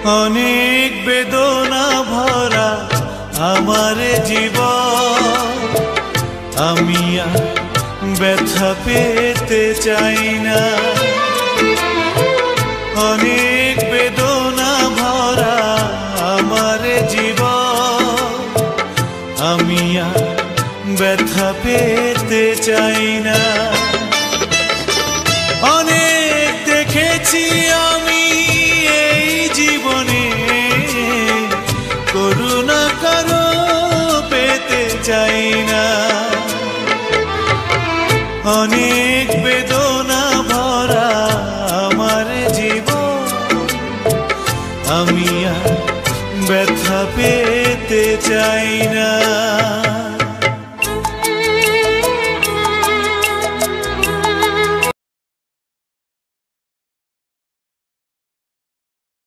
অনেক বেদনা ভরা আমার জীবন, আমি আর ব্যথা পেতে চাই না। অনেক বেদনা ভরা আমার জীবন, আমি আর ব্যথা পেতে চাই না। অনেক দেখেছি আমি এই জীবনে, করুণা কারো পেতে চাই না। অনেক বেদনা ভরা আমার জীবন, আমি আর ব্যথা পেতে চাই না।